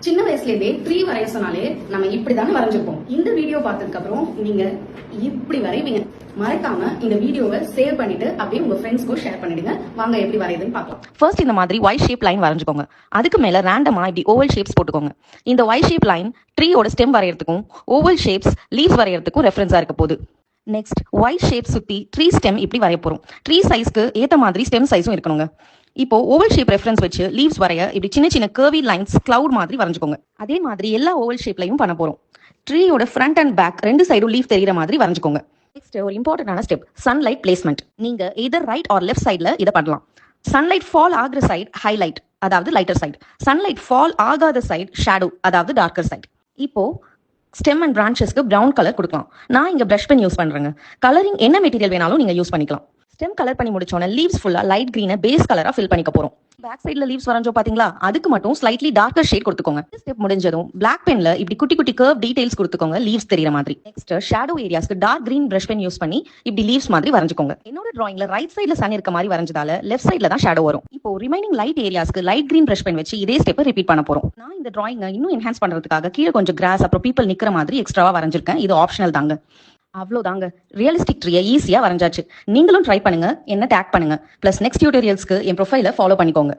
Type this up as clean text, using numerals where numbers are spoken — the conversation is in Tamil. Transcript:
சின்ன வயசுல இருந்தே ட்ரீ வரைய சொன்னாலே நம்ம இப்படிதானே வரைஞ்சிருப்போம். இந்த வீடியோ பார்த்ததுக்கு அப்புறம் நீங்க இப்படி வரைவீங்க. மறக்காம இந்த வீடியோவை சேவ் பண்ணிட்டு அப்படியே உங்க ஃப்ரெண்ட்ஸ்க்கும் ஷேர் பண்ணிடுங்க. வாங்க எப்படி வரையுதுன்னு பார்க்கலாம். ஃபர்ஸ்ட் இந்த மாதிரி ஒய் ஷேப் லைன் வரைஞ்சுக்கோங்க. அதுக்கு மேல ரேண்டமா இப்படி ஓவல் ஷேப்ஸ் போட்டுக்கோங்க. இந்த ஒய் ஷேப் லைன் ட்ரீயோட ஸ்டெம் வரையறதுக்கும் ஓவல் ஷேப்ஸ் லீவ்ஸ் வரையறதுக்கும் ரெஃபரன்ஸா இருக்க போகுது. நெக்ஸ்ட் ஒய் ஷேப் சுத்தி ட்ரீ ஸ்டெம் இப்படி வரைய போறோம். ட்ரீ சைஸ்க்கு ஏத்த மாதிரி ஸ்டெம் சைஸும் இருக்கணுங்க. இப்போ ஓவல் ஷேப் ரெஃபரன்ஸ் வச்சு லீவ்ஸ் வரைய இப்படி சின்ன சின்ன கர்வி லைன்ஸ் கிளவுட் மாதிரி வரைஞ்சுக்கோங்க. அதே மாதிரி எல்லா ஓவல் ஷேப்லையும் பண்ண போறோம். ட்ரீயோட ஃப்ரண்ட் அண்ட் பேக் ரெண்டு சைடும் லீவ் தெரியுற மாதிரி வரைஞ்சுக்கோங்க. நெக்ஸ்ட் ஒரு இம்பார்ட்டன்டான ஸ்டெப், சன்லைட் பிளேஸ்மெண்ட். நீங்க எதர் ரைட் ஆர் லெஃப்ட் சைட்ல இதை பண்ணலாம். சன்லைட் ஃபால் ஆகிற சைடு ஹைலைட், அதாவது லைட்டர் சைடு. சன்லைட் ஃபால் ஆகாத சைடு ஷேடோ, அதாவது டார்க்கர் சைடு. இப்போ ஸ்டெம் அண்ட் பிரான்ச்சஸ்க்கு பிரவுன் கலர் கொடுக்கலாம். நான் இங்க பிரஷ் பென் யூஸ் பண்றேங்க. கலரிங் என்ன மெட்டீரியல் வேணாலும் நீங்க யூஸ் பண்ணிக்கலாம். ஸ்டெம் கலர் பண்ணி முடிச்சோன்னா லீவ்ஸ் ஃபுல்லா லைட் கிரீனை பேஸ் கலரா ஃபில் பண்ணிக்க போறோம். பேக் சைடுல லீவ்ஸ் வரைஞ்சோம் பாத்தீங்களா, அதுக்கு மட்டும் ஸ்லைட்லி டார்க்கர் ஷேட் கொடுத்துக்கோங்க. ஸ்டெப் முடிஞ்சதும் பிளாக் பென்ல இப்படி குட்டி குட்டி கர்வ் டீடைல்ஸ் கொடுத்துக்கோங்க, லீவ்ஸ் தெரியுற மாதிரி. நெக்ஸ்ட் ஷேடோ ஏரியாஸ்க்கு dark green brush pen use பண்ணி இப்படி லீவ்ஸ் மாதிரி வரைஞ்சுக்கோங்க. என்னோட டிராயிங்ல ரைட் சைடுல சன் இருக்க மாதிரி வரைஞ்சதால லெஃப்ட் சைடுல தான் ஷேடோ வரும். இப்போ ரிமைனிங் லைட் ஏரியாஸ்க்கு லைட் கிரீன் பிரஷ் பென் வச்சு இதே ஸ்டெப்பை ரிப்பீட் பண்ண போறோம். நான் இந்த டிராயிங்கை இன்னும் என்ஹான்ஸ் பண்றதுக்காக கீழே கொஞ்சம் கிராஸ் அப்புறம் பீப்பிள் நிக்கிற மாதிரி எக்ஸ்ட்ராவா வரைஞ்சிருக்கேன். இது ஆப்ஷனல் தாங்க. அவ்வளோதாங்க, ரியலிஸ்டிக் ட்ரீயை ஈஸியா வரைஞ்சாச்சு. நீங்களும் ட்ரை பண்ணுங்க, என்ன டேக் பண்ணுங்க. பிளஸ் நெக்ஸ்ட் டியூட்டோரியல்ஸ்க்கு என் ப்ரொஃபைலை ஃபாலோ பண்ணிக்கோங்க.